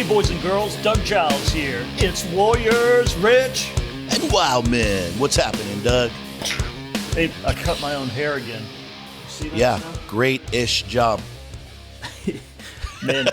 Hey boys and girls, Doug Giles here. It's Warriors, Rich. And Wildmen. What's happening, Doug? Hey, I cut my own hair again. See that? Yeah, now? great-ish job. Man.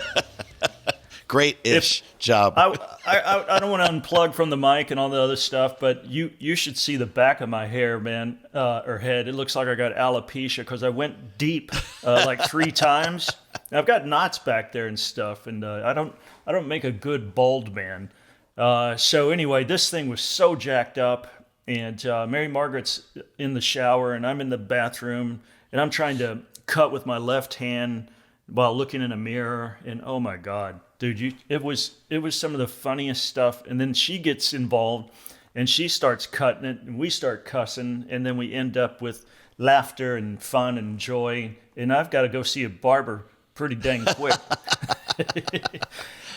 Great-ish job. I don't want to unplug from the mic and all the other stuff, but you should see the back of my hair, man, or head. It looks like I got alopecia because I went deep like 3 times. And I've got knots back there and stuff, and I don't make a good bald man. So anyway, this thing was so jacked up, and Mary Margaret's in the shower, and I'm in the bathroom, and I'm trying to cut with my left hand while looking in a mirror, and oh my God, dude, it was some of the funniest stuff. And then she gets involved, and she starts cutting it, and we start cussing, and then we end up with laughter and fun and joy. And I've got to go see a barber pretty dang quick.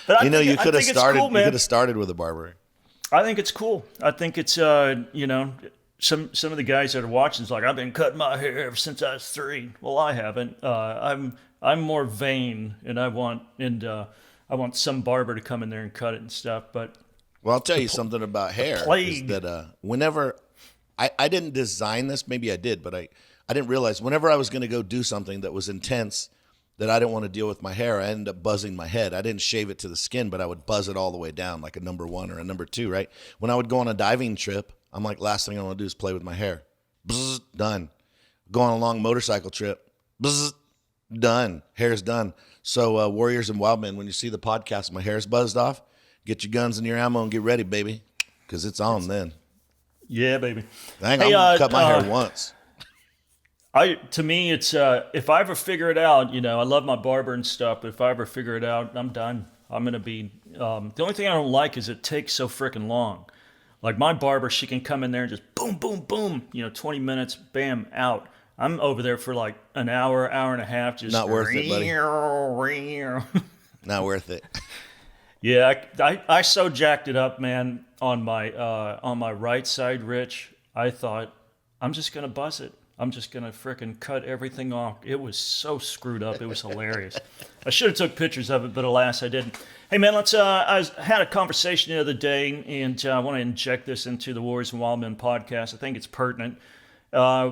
But you could have started. Cool, you could have started with a barber. I think it's cool. I think it's some of the guys that are watching is like, I've been cutting my hair ever since I was 3. Well, I haven't. I'm more vain, and I want some barber to come in there and cut it and stuff. But well, I'll tell you something about hair. Is that whenever I didn't design this, maybe I did, but I didn't realize whenever I was going to go do something that was intense that I didn't want to deal with my hair, I ended up buzzing my head. I didn't shave it to the skin, but I would buzz it all the way down like a number 1 or a number 2, right? When I would go on a diving trip, I'm like, last thing I want to do is play with my hair. Bzz, done. Go on a long motorcycle trip. Bzz, done. Hair's done. So Warriors and Wildmen, when you see the podcast, my hair's buzzed off, get your guns and your ammo and get ready, baby, because it's on then. Yeah, baby. Dang, I'm going to cut my hair once. To me, it's if I ever figure it out, I love my barber and stuff, but if I ever figure it out, I'm done. I'm going to be, the only thing I don't like is it takes so freaking long. Like my barber, she can come in there and just boom, boom, boom, 20 minutes, bam, out. I'm over there for like an hour, hour and a half. Just not worth it, buddy. Not worth it. Yeah, I so jacked it up, man, on my right side, Rich. I thought, I'm just going to buzz it. I'm just going to frickin' cut everything off. It was so screwed up. It was hilarious. I should have took pictures of it, but alas, I didn't. Hey, man, I had a conversation the other day, and I want to inject this into the Warriors and Wildmen podcast. I think it's pertinent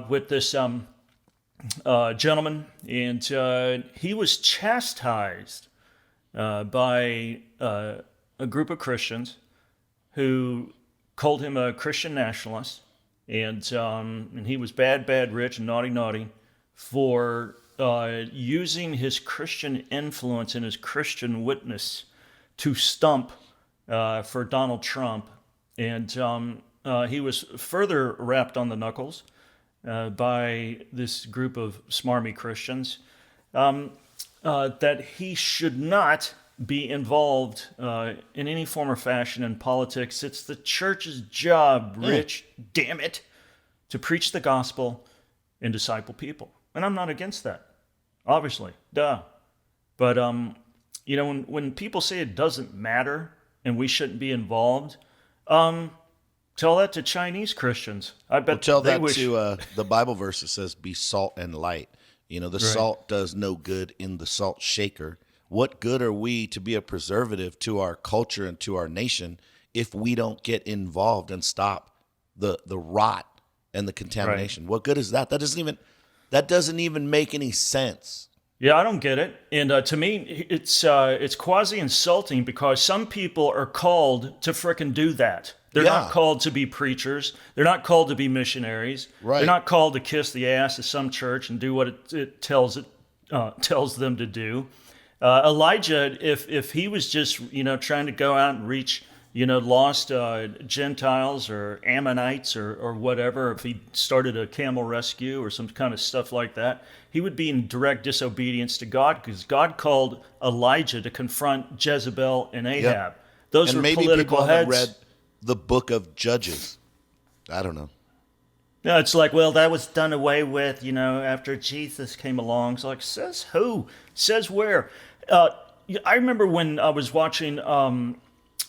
with this gentleman, and he was chastised by a group of Christians who called him a Christian nationalist. And he was bad, rich, and naughty for using his Christian influence and his Christian witness to stump for Donald Trump. And he was further wrapped on the knuckles by this group of smarmy Christians that he should not be involved in any form or fashion in politics. It's the church's job, Rich, damn it, to preach the gospel and disciple people. And I'm not against that, obviously, duh. But, when people say it doesn't matter and we shouldn't be involved, tell that to Chinese Christians. I bet tell that to the Bible verse that says, be salt and light. The right. Salt does no good in the salt shaker. What good are we to be a preservative to our culture and to our nation if we don't get involved and stop the rot and the contamination? Right. What good is that? That doesn't even make any sense. Yeah, I don't get it. And to me, it's quasi-insulting because some people are called to frickin' do that. They're not called to be preachers. They're not called to be missionaries. Right. They're not called to kiss the ass of some church and do what it tells them to do. Elijah, if he was just, trying to go out and reach, lost Gentiles or Ammonites or whatever, if he started a camel rescue or some kind of stuff like that, he would be in direct disobedience to God because God called Elijah to confront Jezebel and Ahab. Yep. Those were political heads. Maybe people haven't read the book of Judges. I don't know. No, it's like, well, that was done away with, after Jesus came along. It's like, says who? Says where? I remember when I was watching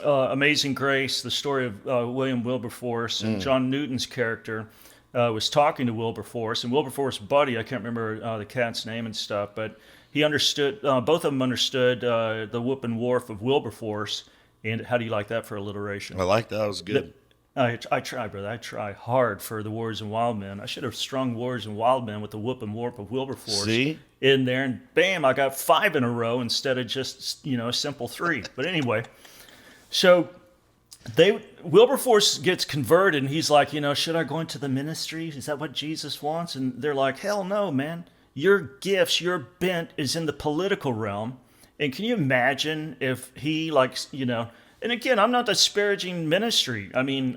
Amazing Grace, the story of William Wilberforce, and John Newton's character was talking to Wilberforce, and Wilberforce's buddy, I can't remember the cat's name and stuff, but He understood, both of them understood the whoop and wharf of Wilberforce. And how do you like that for alliteration? I like that. That was good. I try, brother. I try hard for the Warriors and Wildmen. I should have strung Warriors and Wildmen with the whoop and warp of Wilberforce in there, and bam, I got 5 in a row instead of just a simple 3. But anyway, so Wilberforce gets converted, and he's like, should I go into the ministry? Is that what Jesus wants? And they're like, hell no, man. Your gifts, your bent is in the political realm. And can you imagine if he and again, I'm not disparaging ministry. I mean,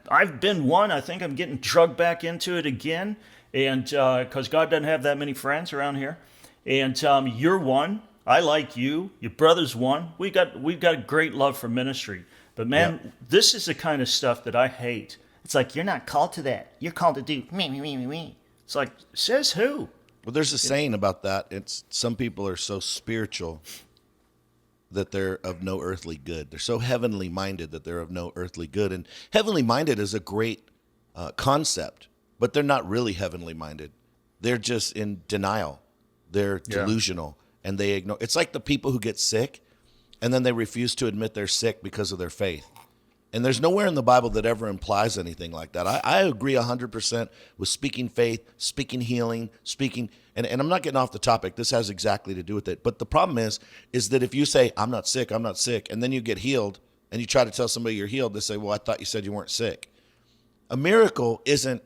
I've been one. I think I'm getting drugged back into it again, and because God doesn't have that many friends around here, and you're one. I like you. Your brother's one. We've got a great love for ministry. But man, This is the kind of stuff that I hate. It's like, you're not called to that. You're called to do me. It's like, says who? Well, there's a saying about that. It's some people are so spiritual that they're of no earthly good. They're so heavenly minded that they're of no earthly good. And heavenly minded is a great concept, but they're not really heavenly minded. They're just in denial. They're delusional, and they ignore. It's like the people who get sick and then they refuse to admit they're sick because of their faith. And there's nowhere in the Bible that ever implies anything like that. I agree 100% with speaking faith, speaking healing, speaking, and I'm not getting off the topic. This has exactly to do with it. But the problem is that if you say, I'm not sick, and then you get healed, and you try to tell somebody you're healed, they say, well, I thought you said you weren't sick. A miracle isn't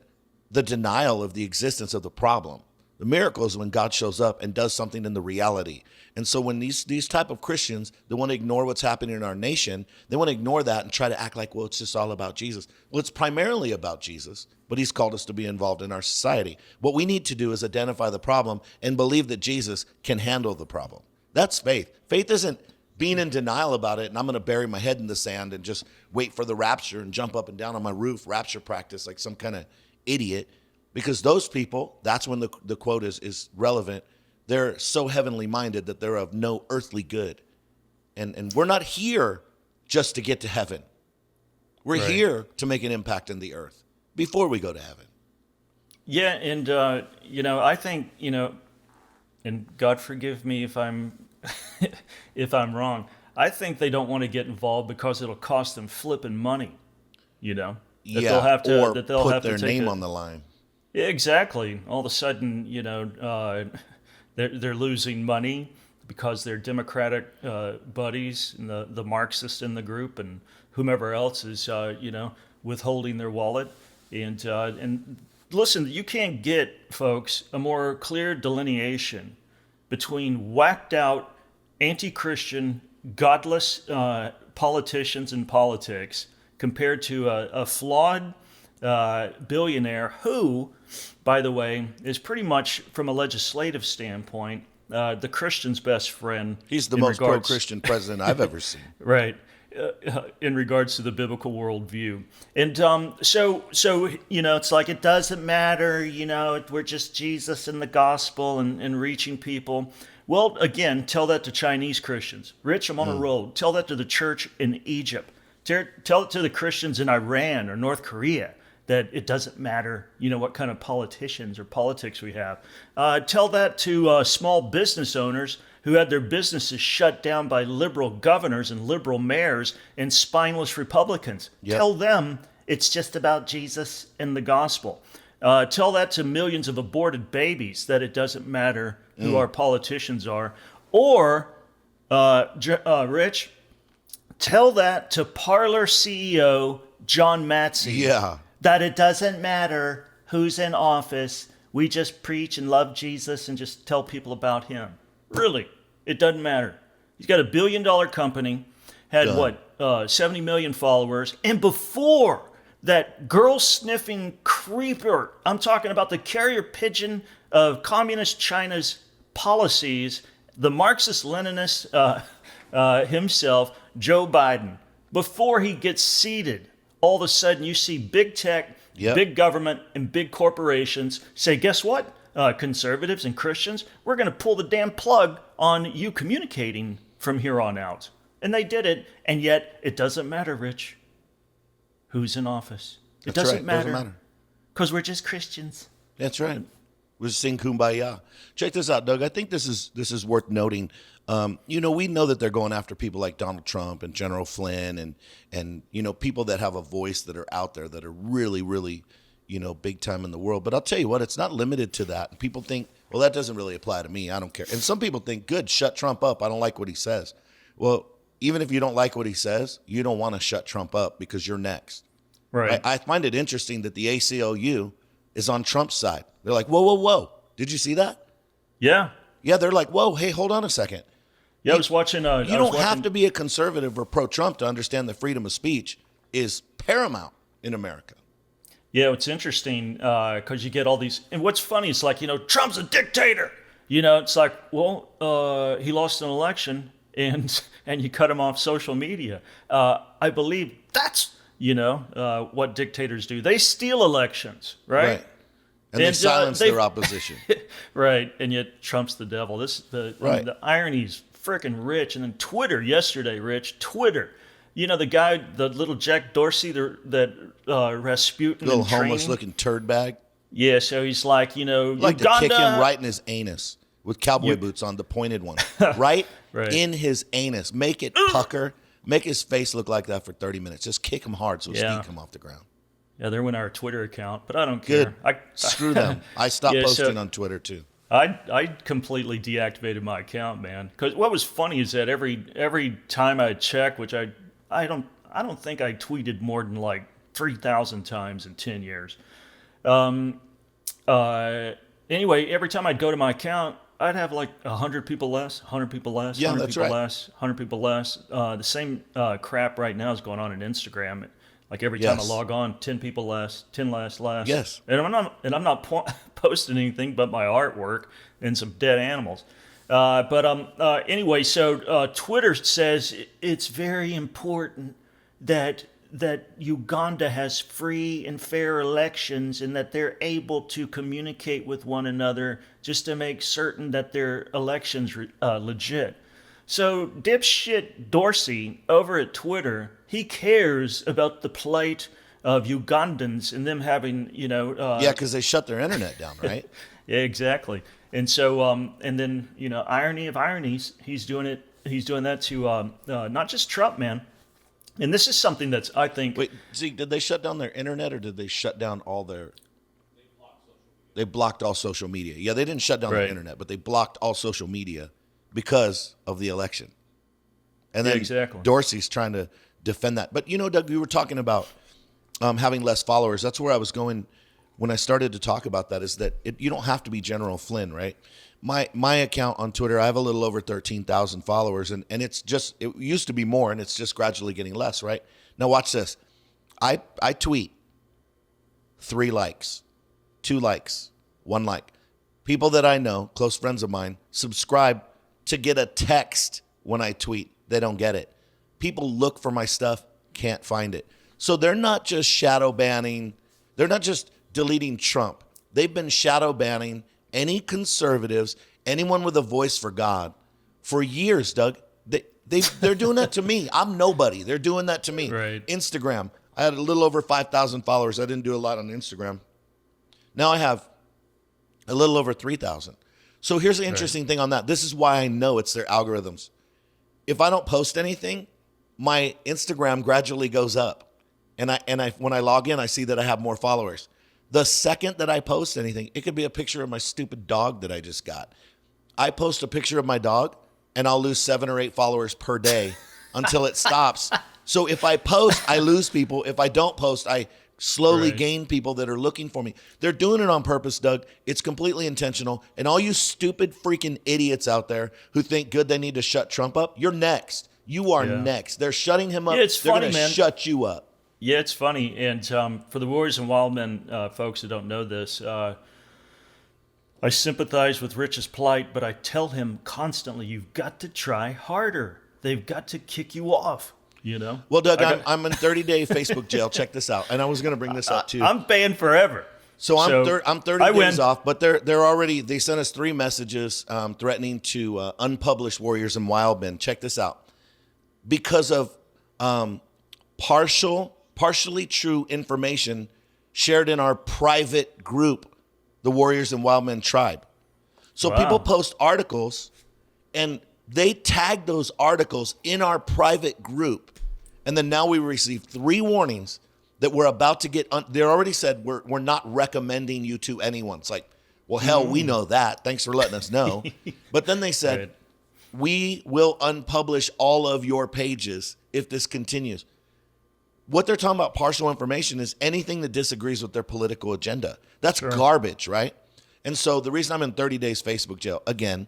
the denial of the existence of the problem. The miracle is when God shows up and does something in the reality. And so when these type of Christians, they want to ignore what's happening in our nation, they want to ignore that and try to act like, well, it's just all about Jesus. Well, it's primarily about Jesus, but he's called us to be involved in our society. What we need to do is identify the problem and believe that Jesus can handle the problem. That's faith. Faith isn't being in denial about it, and I'm going to bury my head in the sand and just wait for the rapture and jump up and down on my roof, rapture practice like some kind of idiot. Because those people, that's when the quote is relevant. They're so heavenly minded that they're of no earthly good. And we're not here just to get to heaven. We're here to make an impact in the earth before we go to heaven. Yeah, and, I think, and God forgive me if I'm if I'm wrong, I think they don't want to get involved because it'll cost them flipping money, That they'll have to, or that they'll put have their to name on the line. Exactly. All of a sudden, they're losing money because their Democratic buddies and the Marxists in the group and whomever else is, withholding their wallet. And listen, you can't get, folks, a more clear delineation between whacked out, anti-Christian, godless politicians in politics compared to a flawed billionaire who, by the way, is pretty much, from a legislative standpoint, the Christian's best friend. He's the most pro-Christian president I've ever seen. Right, in regards to the biblical worldview. And so it's like, it doesn't matter, we're just Jesus and the gospel and reaching people. Well, again, tell that to Chinese Christians. Rich, I'm on a roll. Tell that to the church in Egypt. Tell it to the Christians in Iran or North Korea, that it doesn't matter, what kind of politicians or politics we have. Tell that to small business owners who had their businesses shut down by liberal governors and liberal mayors and spineless Republicans. Yep. Tell them it's just about Jesus and the gospel. Tell that to millions of aborted babies, that it doesn't matter who our politicians are. Or, Rich, tell that to Parler CEO John Matsey. Yeah. That it doesn't matter who's in office. We just preach and love Jesus and just tell people about him. Really, it doesn't matter. He's got $1 billion company, had 70 million followers. And before that girl-sniffing creeper, I'm talking about the carrier pigeon of communist China's policies, the Marxist-Leninist himself, Joe Biden, before he gets seated, all of a sudden you see big tech, big government, and big corporations say, guess what, conservatives and Christians, we're going to pull the damn plug on you communicating from here on out. And they did it, and yet it doesn't matter, Rich, who's in office. It doesn't matter. Because we're just Christians. That's right. We'll sing Kumbaya. Check this out, Doug. I think this is worth noting. We know that they're going after people like Donald Trump and General Flynn and people that have a voice that are out there that are really, really, big time in the world. But I'll tell you what, it's not limited to that. People think, well, that doesn't really apply to me. I don't care. And some people think, good, shut Trump up. I don't like what he says. Well, even if you don't like what he says, you don't want to shut Trump up because you're next. Right. I find it interesting that the ACLU is on Trump's side. They're like, whoa, whoa, whoa. Did you see that? Yeah. Yeah, they're like, whoa, hey, hold on a second. Yeah, I was watching. You don't have to be a conservative or pro-Trump to understand that freedom of speech is paramount in America. Yeah, it's interesting because you get all these. And what's funny is like, Trump's a dictator. It's like, well, he lost an election and you cut him off social media. I believe that's, what dictators do. They steal elections, right? And they silence their opposition. Right. And yet Trump's the devil. The irony's freaking rich. And then Twitter yesterday, Rich, Twitter. The guy, the little Jack Dorsey, that Rasputin little homeless-looking turd bag. Yeah, so he's like, like Uganda. to kick him right in his anus with cowboy boots on, the pointed one, right in his anus. Make it pucker. Make his face look like that for 30 minutes. Just kick him hard so his feet come off the ground. Yeah, there went our Twitter account, but I don't care. Good. Screw them. I stopped posting on Twitter too. I completely deactivated my account, man. Because what was funny is that every time I check, which I don't think I tweeted more than like 3,000 times in 10 years. Anyway, every time I'd go to my account, I'd have like 100 people less, 100 people less, yeah, 100 that's people right. less, 100 people less. The same crap right now is going on in Instagram. Like every time I log on, 10 people less, 10 less. Yes. And I'm not posting anything but my artwork and some dead animals. Anyway, so Twitter says it's very important that Uganda has free and fair elections and that they're able to communicate with one another just to make certain that their elections legit. So dipshit Dorsey over at Twitter, he cares about the plight of Ugandans and them having, because they shut their internet down, right? Yeah, exactly. And so, and then, irony of ironies, he's doing that to not just Trump, man. And this is something that's, I think... Wait, Zeke, did they shut down their internet or did they shut down all their... They blocked all social media. Yeah, they didn't shut down their internet, but they blocked all social media because of the election. And then exactly. Dorsey's trying to defend that. But, Doug, we were talking about having less followers. That's where I was going when I started to talk about that, is that you don't have to be General Flynn, right? My account on Twitter, I have a little over 13,000 followers, and it used to be more, and it's just gradually getting less, right? Now watch this. I tweet 3 likes, 2 likes, 1 like. People that I know, close friends of mine, subscribe to get a text when I tweet. They don't get it. People look for my stuff, can't find it. So they're not just shadow banning. They're not just deleting Trump. They've been shadow banning any conservatives, anyone with a voice for God, for years, Doug. They're doing that to me. I'm nobody. They're doing that to me. Right. Instagram. I had a little over 5,000 followers. I didn't do a lot on Instagram. Now I have a little over 3,000. So here's the interesting thing on that. This is why I know it's their algorithms. If I don't post anything, my Instagram gradually goes up. And when I log in, I see that I have more followers. The second that I post anything, it could be a picture of my stupid dog that I just got. I post a picture of my dog, and I'll lose 7 or 8 followers per day until it stops. So if I post, I lose people. If I don't post, I slowly gain people that are looking for me. They're doing it on purpose, Doug. It's completely intentional. And all you stupid freaking idiots out there who think good they need to shut Trump up, you're next. You are next. They're shutting him up. Yeah, it's They're funny, going to shut you up. Yeah, it's funny. And for the Warriors and Wildmen folks who don't know this, I sympathize with Rich's plight, but I tell him constantly, you've got to try harder. They've got to kick you off, Well, Doug, I'm in 30-day Facebook jail. Check this out. And I was going to bring this up, too. I'm banned forever. So I'm 30 days off, but they sent us 3 messages threatening to unpublish Warriors and Wildmen. Check this out. Because of partially true information shared in our private group the Warriors and Wildmen tribe. So people post articles, and they tag those articles in our private group. And then now we received 3 warnings that we're about to get, they already said we're not recommending you to anyone. It's like, well, hell, we know that. Thanks for letting us know. But then they said, Right. we will unpublish all of your pages if this continues. What they're talking about partial information is anything that disagrees with their political agenda. That's garbage, right? And so the reason I'm in 30 days Facebook jail, again,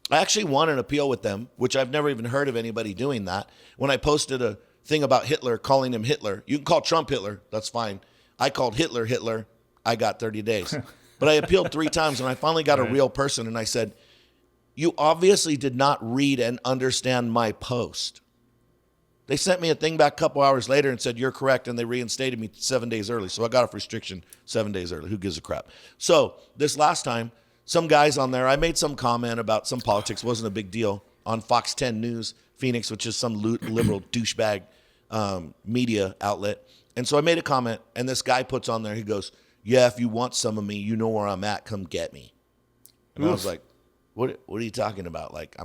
I actually won an appeal with them, which I've never even heard of anybody doing that. When I posted a thing about Hitler, calling him Hitler, you can call Trump Hitler, that's fine. I called Hitler Hitler, I got 30 days. But I appealed 3 times, and I finally got a real person, and I said, you obviously did not read and understand my post. They sent me a thing back a couple hours later and said, you're correct, and they reinstated me 7 days early. So I got off restriction 7 days early. Who gives a crap? So this last time, some guys on there, I made some comment about some politics, wasn't a big deal, on Fox 10 News, Phoenix, which is some liberal douchebag media outlet. And so I made a comment, and this guy puts on there, he goes, yeah, if you want some of me, you know where I'm at, come get me. And I was like, what are you talking about? Like,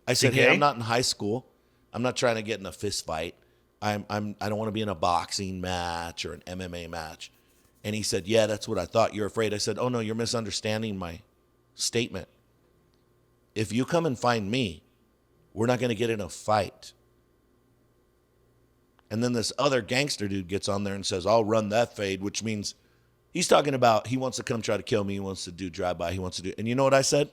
I said, hey, I'm not in high school. I'm not trying to get in a fist fight. I don't want to be in a boxing match or an MMA match. And he said, yeah, that's what I thought. You're afraid. I said, oh, no, you're misunderstanding my statement. If you come and find me, we're not going to get in a fight. And then this other gangster dude gets on there and says, I'll run that fade, which means he's talking about he wants to come try to kill me. He wants to do drive-by. He wants to do. And you know what I said?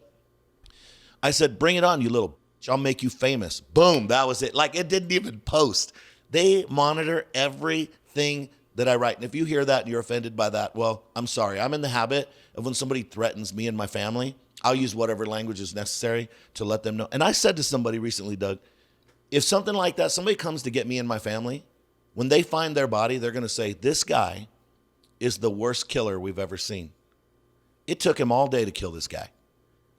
I said, bring it on, you little bitch. I'll make you famous. Boom. That was it. Like, it didn't even post. They monitor everything that I write. And if you hear that and you're offended by that, well, I'm sorry. I'm in the habit of when somebody threatens me and my family, I'll use whatever language is necessary to let them know. And I said to somebody recently, Doug, if something like that, somebody comes to get me and my family, when they find their body, they're going to say, this guy is the worst killer we've ever seen. It took him all day to kill this guy.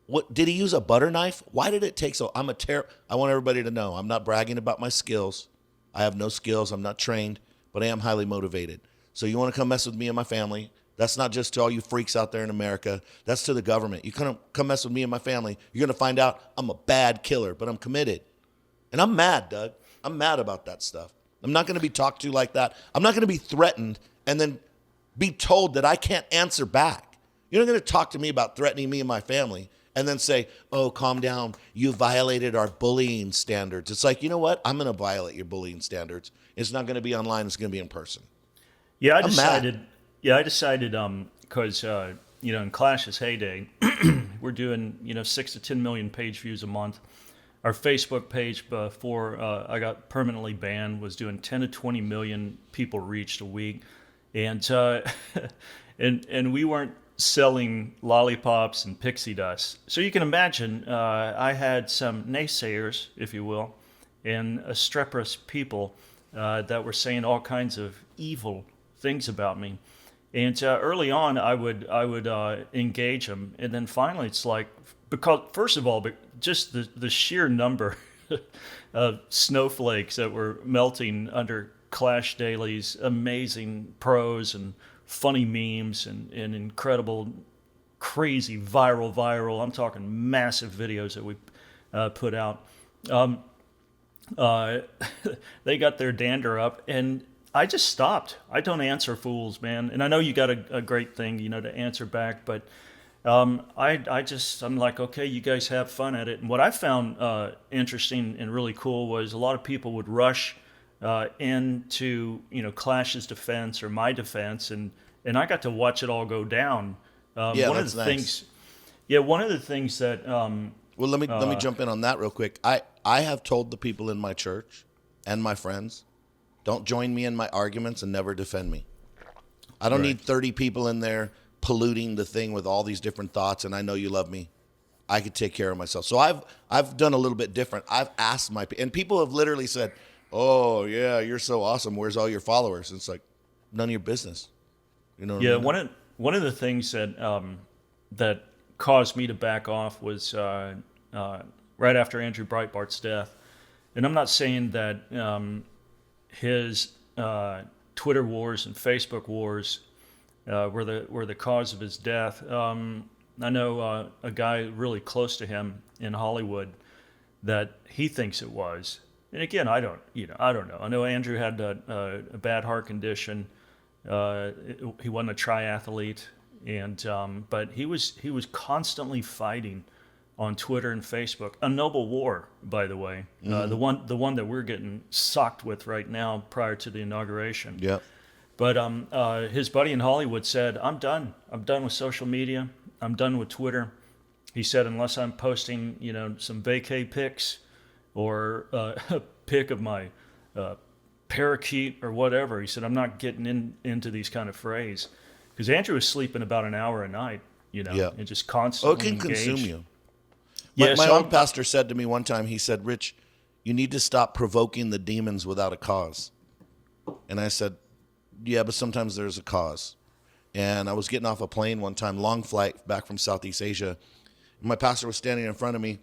What did he use, a butter knife? Why did it take so? I want everybody to know I'm not bragging about my skills. I have no skills. I'm not trained, but I am highly motivated. So you want to come mess with me and my family? That's not just to all you freaks out there in America. That's to the government. You come mess with me and my family, you're going to find out I'm a bad killer, but I'm committed. And I'm mad, Doug. I'm mad about that stuff. I'm not going to be talked to like that. I'm not going to be threatened and then be told that I can't answer back. You're not going to talk to me about threatening me and my family and then say, oh, calm down. You violated our bullying standards. It's like, you know what? I'm going to violate your bullying standards. It's not going to be online. It's going to be in person. Yeah, I decided because, in Clash's heyday, we're doing, 6 to 10 million page views a month. Our Facebook page before I got permanently banned was doing 10 to 20 million people reached a week. And and we weren't selling lollipops and pixie dust. So you can imagine I had some naysayers, if you will, and streperous people that were saying all kinds of evil things about me. And early on, I would engage them, and then finally, it's like, because first of all, just the sheer number of snowflakes that were melting under Clash Daily's amazing prose and funny memes and incredible, crazy viral. I'm talking massive videos that we put out. They got their dander up, and I just stopped. I don't answer fools, man. And I know you got a great thing, to answer back, but I'm like, okay, you guys have fun at it. And what I found interesting and really cool was a lot of people would rush into Clash's defense or my defense, and I got to watch it all go down. Yeah, one of the nice. One of the things that well, let me jump in on that real quick. I have told the people in my church and my friends, don't join me in my arguments and never defend me. I don't need 30 people in there polluting the thing with all these different thoughts, and I know you love me. I could take care of myself. So I've done a little bit different. I've asked and people have literally said, oh, yeah, you're so awesome. Where's all your followers? And it's like, none of your business. Yeah, one of the things that caused me to back off was right after Andrew Breitbart's death. And I'm not saying that his Twitter wars and Facebook wars were the cause of his death. I know a guy really close to him in Hollywood that he thinks it was. And again, I don't know. I know Andrew had a bad heart condition. He wasn't a triathlete, and but he was constantly fighting on Twitter and Facebook. A noble war, by the way. The one that we're getting socked with right now prior to the inauguration. Yeah. But his buddy in Hollywood said, "I'm done. I'm done with social media. I'm done with Twitter." He said, "Unless I'm posting, some vacay pics or a pic of my parakeet or whatever," he said, "I'm not getting into these kind of frays." Because Andrew was sleeping about an hour a night, and just constantly it can engaged. consume you. Yeah, my old pastor said to me one time, he said, "Rich, you need to stop provoking the demons without a cause." And I said, "Yeah, but sometimes there's a cause." And I was getting off a plane one time, long flight back from Southeast Asia. And my pastor was standing in front of me.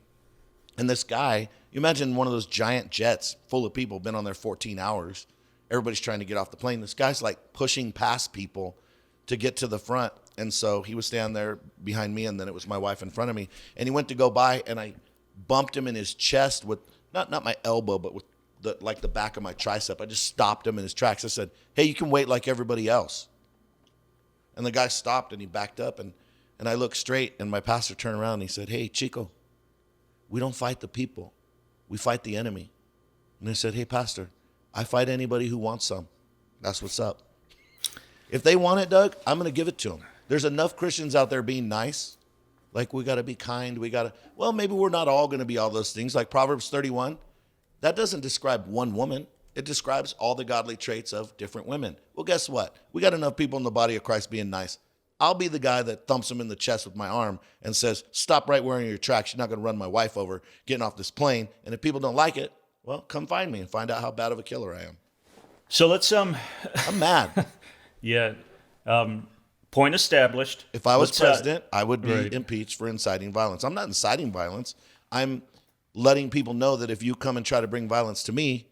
And this guy, you imagine one of those giant jets full of people, been on there 14 hours. Everybody's trying to get off the plane. This guy's like pushing past people to get to the front. And so he was standing there behind me, and then it was my wife in front of me. And he went to go by, and I bumped him in his chest with, not my elbow, but with the back of my tricep. I just stopped him in his tracks. I said, "Hey, you can wait like everybody else." And the guy stopped, and he backed up, and I looked straight, and my pastor turned around, and he said, "Hey, Chico, we don't fight the people. We fight the enemy." And I said, "Hey, pastor, I fight anybody who wants some. That's what's up. If they want it, Doug, I'm going to give it to them." There's enough Christians out there being nice. Like, we got to be kind. Well, maybe we're not all going to be all those things. Like Proverbs 31, that doesn't describe one woman. It describes all the godly traits of different women. Well, guess what? We got enough people in the body of Christ being nice. I'll be the guy that thumps him in the chest with my arm and says, "Stop right where in your tracks. You're not going to run my wife over getting off this plane." And if people don't like it, well, come find me and find out how bad of a killer I am. So let's I'm mad. Yeah. Point established. If I was president, I would be impeached for inciting violence. I'm not inciting violence. I'm letting people know that if you come and try to bring violence to me,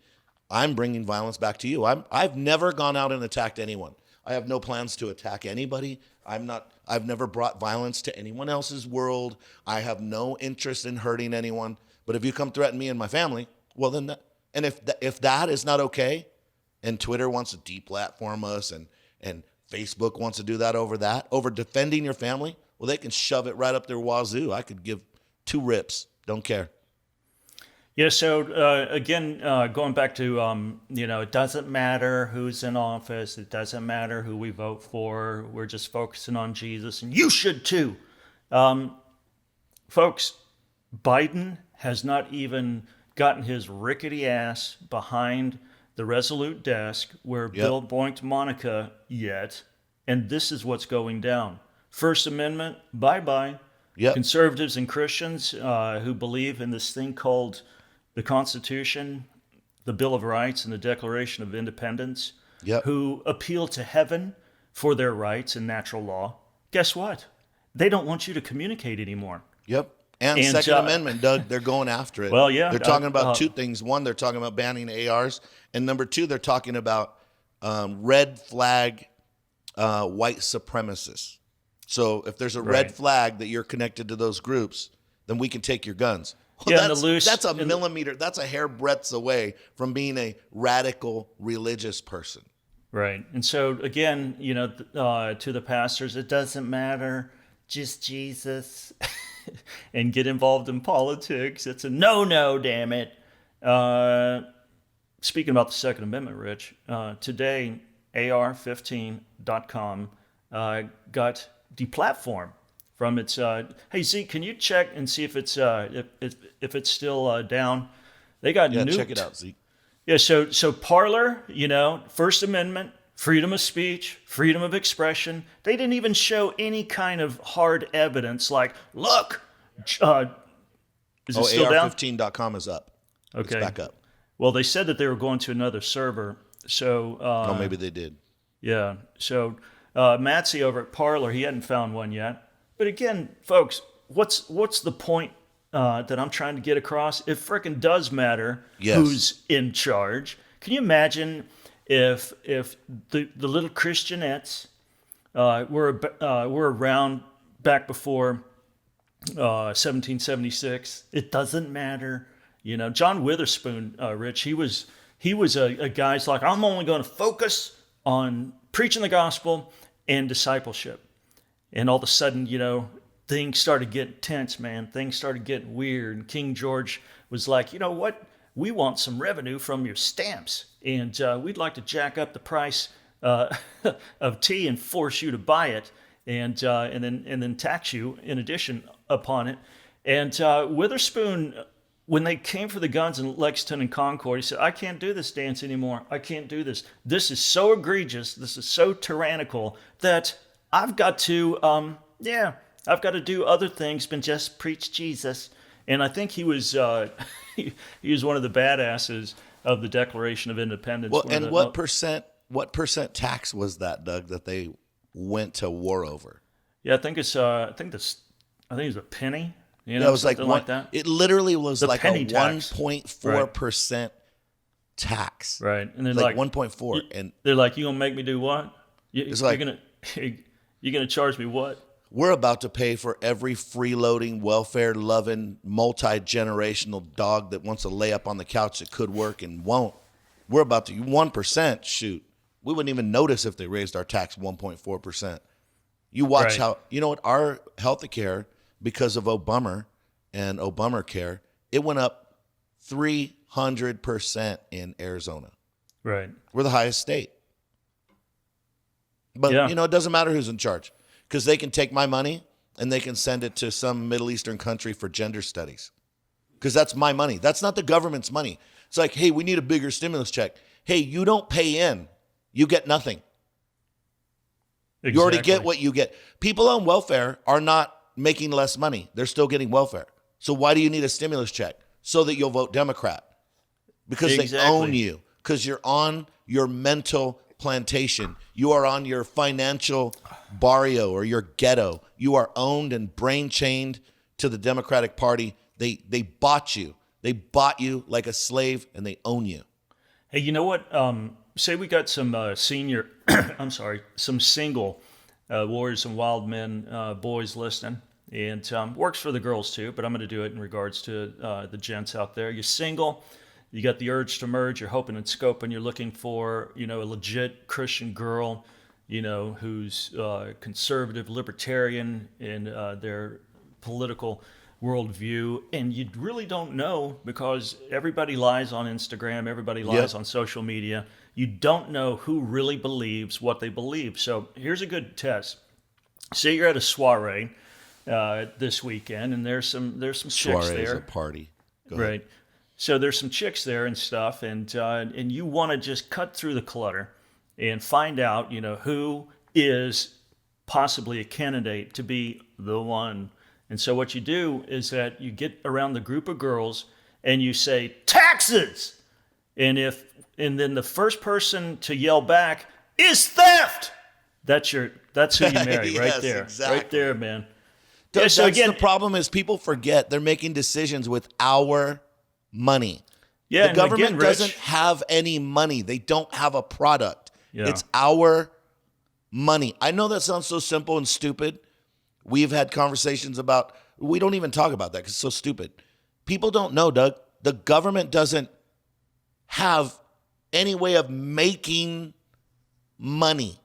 I'm bringing violence back to you. I've never gone out and attacked anyone. I have no plans to attack anybody. I've never brought violence to anyone else's world. I have no interest in hurting anyone. But if you come threaten me and my family, well then, if that is not okay, and Twitter wants to deplatform us, and Facebook wants to do that over defending your family, well, they can shove it right up their wazoo. I could give 2 rips. Don't care. Yeah, so again, going back to, it doesn't matter who's in office. It doesn't matter who we vote for. We're just focusing on Jesus, and you should too. Folks, Biden has not even gotten his rickety ass behind the Resolute desk where Bill boinked Monica yet, and this is what's going down. First Amendment, bye-bye. Yep. Conservatives and Christians who believe in this thing called the Constitution, the Bill of Rights, and the Declaration of Independence, who appeal to heaven for their rights and natural law, guess what? They don't want you to communicate anymore. Yep. And Second Amendment, Doug, they're going after it. Well, yeah. They're talking about 2 things. One, they're talking about banning ARs. And number 2, they're talking about red flag white supremacists. So if there's a red flag that you're connected to those groups, then we can take your guns. Well, that's a millimeter. That's a hair breadth away from being a radical religious person. Right. And so, again, to the pastors, it doesn't matter, just Jesus. And get involved in politics. It's a no, damn it. Speaking about the Second Amendment, Rich, today, AR15.com got deplatformed from its. Hey, Zeke, can you check and see if it's if it's still down? They got nuked. Check it out, Zeke. Yeah, so Parler, First Amendment, freedom of speech, freedom of expression. They didn't even show any kind of hard evidence like, look, is it still down? AR15.com is up. Okay. It's back up. Well, they said that they were going to another server. So maybe they did. Yeah. So Matsy over at Parler, he hadn't found one yet. But again, folks, what's the point that I'm trying to get across? It frickin' does matter who's in charge. Can you imagine if the little Christianettes We're around back before 1776. It doesn't matter. You know, John Witherspoon, Rich, he was a guy's like, I'm only going to focus on preaching the gospel and discipleship. And all of a sudden, you know, things started getting tense, man. Things started getting weird. And King George was like, you know what? We want some revenue from your stamps. And we'd like to jack up the price of tea and force you to buy it. And then tax you in addition upon it. And Witherspoon, when they came for the guns in Lexington and Concord, he said, I can't do this dance anymore. I can't do this. This is so egregious. This is so tyrannical that I've got to, I've got to do other things than just preach Jesus. And I think he was he was one of the badasses of the Declaration of Independence. Well, and what percent tax was that, Doug, that they went to war over? Yeah, I think it was a penny. You know, yeah, it was like that. It literally was the like a 1.4% tax. Right, and they're like 1.4, and they're like, "You gonna make me do what? It's like you're gonna charge me what?" We're about to pay for every freeloading, welfare-loving, multi-generational dog that wants to lay up on the couch that could work and won't. We're about to 1%. Shoot, we wouldn't even notice if they raised our tax 1.4%. You watch how, you know what, our health care, because of Obama and Obamacare, it went up 300% in Arizona. Right. We're the highest state. But, you know, it doesn't matter who's in charge, because they can take my money and they can send it to some Middle Eastern country for gender studies, because that's my money. That's not the government's money. It's like, hey, we need a bigger stimulus check. Hey, you don't pay in. You get nothing. Exactly. You already get what you get. People on welfare are not making less money. They're still getting welfare. So why do you need a stimulus check? So that you'll vote Democrat. Because they own you. Because you're on your mental plantation. You are on your financial barrio or your ghetto. You are owned and brain chained to the Democratic Party. They bought you. They bought you like a slave, and they own you. Hey, you know what? Say we got some some single Warriors and Wildmen boys listening, and works for the girls too, but I'm going to do it in regards to the gents out there. You're single, you got the urge to merge, you're hoping and scoping, you're looking for, you know, a legit Christian girl, you know, who's conservative, libertarian in their political worldview, and you really don't know, because everybody lies on Instagram, everybody lies on social media. You don't know who really believes what they believe. So here's a good test. Say you're at a soiree this weekend, and there's some chicks Soiree there. Is a party. Go right. ahead. So there's some chicks there and stuff, and you want to just cut through the clutter and find out, you know, who is possibly a candidate to be the one. And so what you do is that you get around the group of girls and you say, taxes! And then the first person to yell back is theft. That's who you marry. Yes, right there. Exactly. Right there, man. So again, the problem is people forget they're making decisions with our money. Yeah, the government again, Rich, doesn't have any money. They don't have a product. Yeah. It's our money. I know that sounds so simple and stupid. We've had conversations about, we don't even talk about that because it's so stupid. People don't know, Doug. The government doesn't have any way of making money.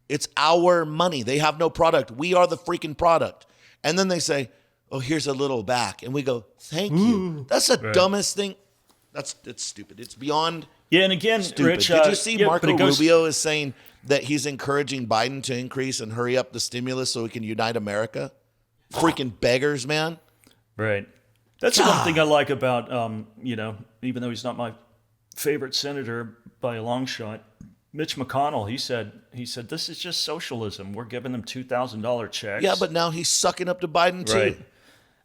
It's our money. They have no product. We are the freaking product. And then they say, oh, here's a little back. And we go, thank you. That's the dumbest thing. It's stupid. It's beyond and again, stupid. Rich, Did you see Marco Rubio is saying that he's encouraging Biden to increase and hurry up the stimulus so we can unite America? Freaking beggars, man. Right. That's the one thing I like about, even though he's not my favorite senator by a long shot, Mitch McConnell, he said, this is just socialism. We're giving them $2,000 checks. Yeah, but now he's sucking up to Biden, too. Right.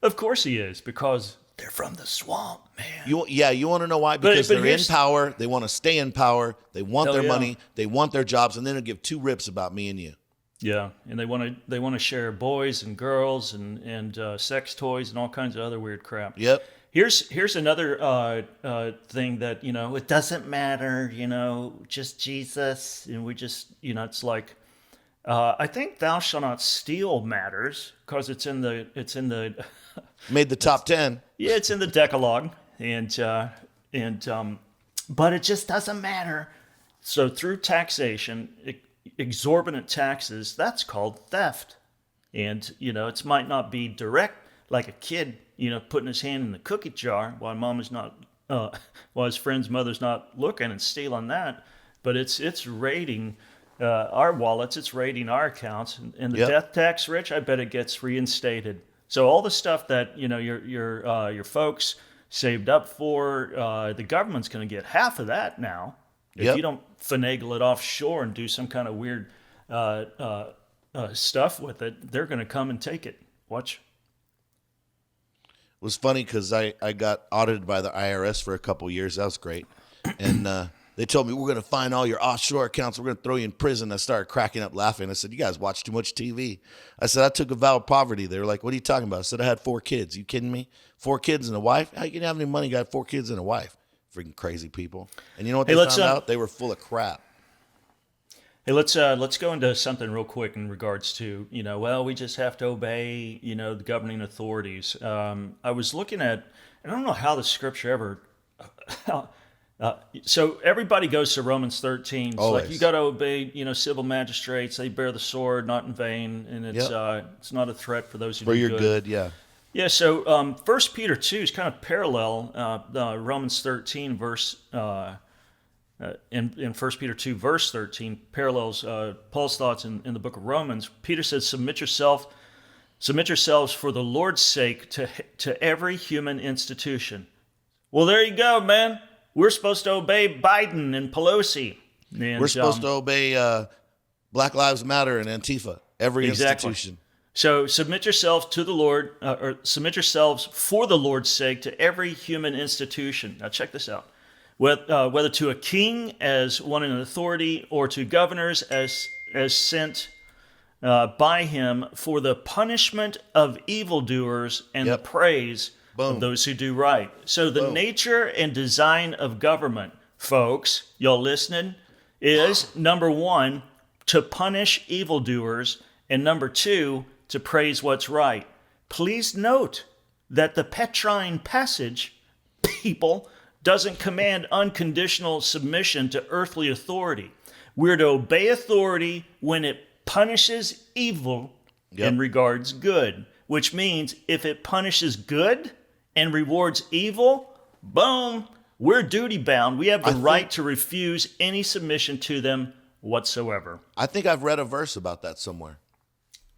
Of course he is, because they're from the swamp, man. You want to know why? Because they're in power. They want to stay in power. They want their money. They want their jobs, and then they'll give two rips about me and you. Yeah, and they want to share boys and girls and sex toys and all kinds of other weird crap. Yep. Here's another thing that, it doesn't matter, just Jesus. And we just, it's like, I think "Thou shalt not steal" matters because it's in the Made the top 10. yeah, it's in the Decalogue, but it just doesn't matter. So through taxation, exorbitant taxes, that's called theft. And, it might not be direct, like a kid, putting his hand in the cookie jar while mom is not, while his friend's mother's not looking and stealing that. But it's raiding our wallets, it's raiding our accounts. And the death tax, Rich, I bet it gets reinstated. So all the stuff that, your folks saved up for, the government's going to get half of that now. If you don't finagle it offshore and do some kind of weird stuff with it, they're going to come and take it. Watch. It was funny because I got audited by the IRS for a couple years. That was great. And they told me, we're going to find all your offshore accounts. We're going to throw you in prison. I started cracking up laughing. I said, you guys watch too much TV. I said, I took a vow of poverty. They were like, what are you talking about? I said, I had 4 kids. You kidding me? 4 kids and a wife? How you can have any money? You got 4 kids and a wife. Freaking crazy people. And you know what they found out? They were full of crap. Hey, let's go into something real quick in regards to, we just have to obey, the governing authorities. I was looking at, and I don't know how the scripture ever, so everybody goes to Romans 13. It's like you got to obey, civil magistrates. They bear the sword, not in vain, and it's not a threat for those who do good. For your good, yeah. Yeah, so 1 Peter 2 is kind of parallel. Romans 13 verse in 1 Peter 2 verse 13 parallels Paul's thoughts in the book of Romans. Peter says, submit yourselves for the Lord's sake to every human institution. Well, there you go, man. We're supposed to obey Biden and Pelosi. And, we're supposed to obey Black Lives Matter and Antifa. Every institution. So submit yourselves to the Lord, or submit yourselves for the Lord's sake to every human institution. Now check this out. Whether to a king as one in authority or to governors as sent by him for the punishment of evildoers and the praise of those who do right. So the nature and design of government, folks, y'all listening, is number 1, to punish evildoers, and number 2, to praise what's right. Please note that the Petrine passage, people, doesn't command unconditional submission to earthly authority. We're to obey authority when it punishes evil and regards good, which means if it punishes good and rewards evil, boom, we're duty bound. We have the right to refuse any submission to them whatsoever. I think I've read a verse about that somewhere.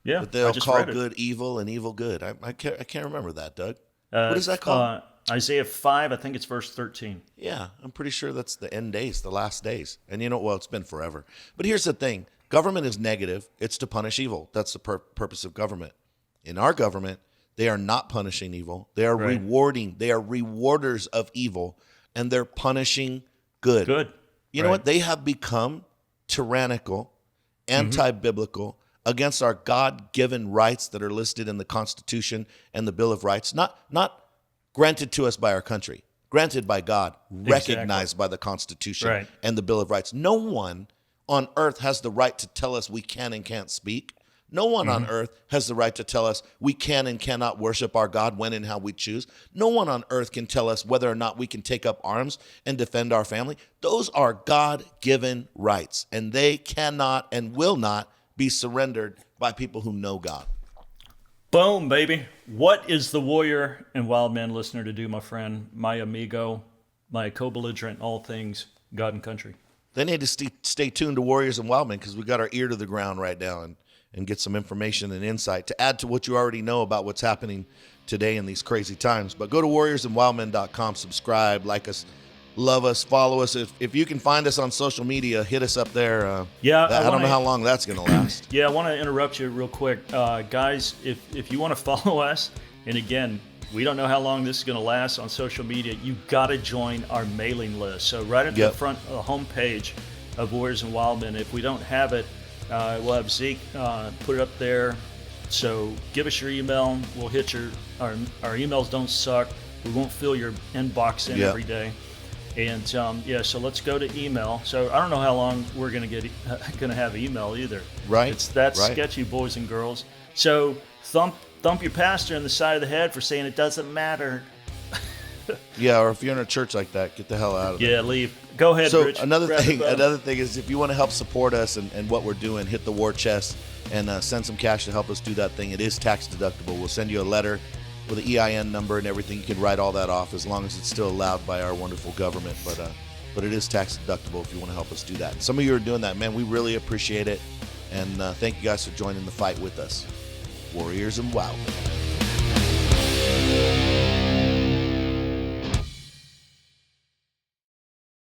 Yeah, that they'll call good evil and evil good. I can't remember that, Doug. What is that called? Isaiah 5, I think it's verse 13. Yeah, I'm pretty sure that's the end days, the last days. And it's been forever. But here's the thing. Government is negative. It's to punish evil. That's the purpose of government. In our government, they are not punishing evil. They are rewarding. They are rewarders of evil, and they're punishing good. Good. You know what? They have become tyrannical, anti-biblical, against our God-given rights that are listed in the Constitution and the Bill of Rights, not granted to us by our country, granted by God, recognized by the Constitution and the Bill of Rights. No one on earth has the right to tell us we can and can't speak. No one on earth has the right to tell us we can and cannot worship our God when and how we choose. No one on earth can tell us whether or not we can take up arms and defend our family. Those are God-given rights, and they cannot and will not be surrendered by people who know God. Boom, baby. What is the warrior and Wildman listener to do, my friend, my amigo, my co-belligerent, all things God and country? They need to stay tuned to Warriors and Wildmen because we got our ear to the ground right now and get some information and insight to add to what you already know about what's happening today in these crazy times. But go to warriorsandwildmen.com, subscribe, like us, love us, follow us. If you can find us on social media, hit us up there. I don't know how long that's going to last. Yeah, I want to interrupt you real quick. Guys, if you want to follow us, and again, we don't know how long this is going to last on social media, you got to join our mailing list. So right at the front of the homepage of Warriors and Wildmen, if we don't have it, we'll have Zeke put it up there. So give us your email. We'll hit our emails don't suck. We won't fill your inbox in every day. And yeah, so let's go to email. So I don't know how long we're gonna have email either. Right. It's that right. sketchy, boys and girls. So thump your pastor in the side of the head for saying it doesn't matter. Yeah, or if you're in a church like that, get the hell out of there. Yeah, leave. Go ahead, So Rich. another thing is, if you want to help support us and what we're doing, hit the war chest and send some cash to help us do that thing. It is tax deductible. We'll send you a letter with an EIN number and everything. You can write all that off as long as it's still allowed by our wonderful government. But it is tax deductible if you want to help us do that. And some of you are doing that, man. We really appreciate it. And thank you guys for joining the fight with us. Warriors and Wildmen.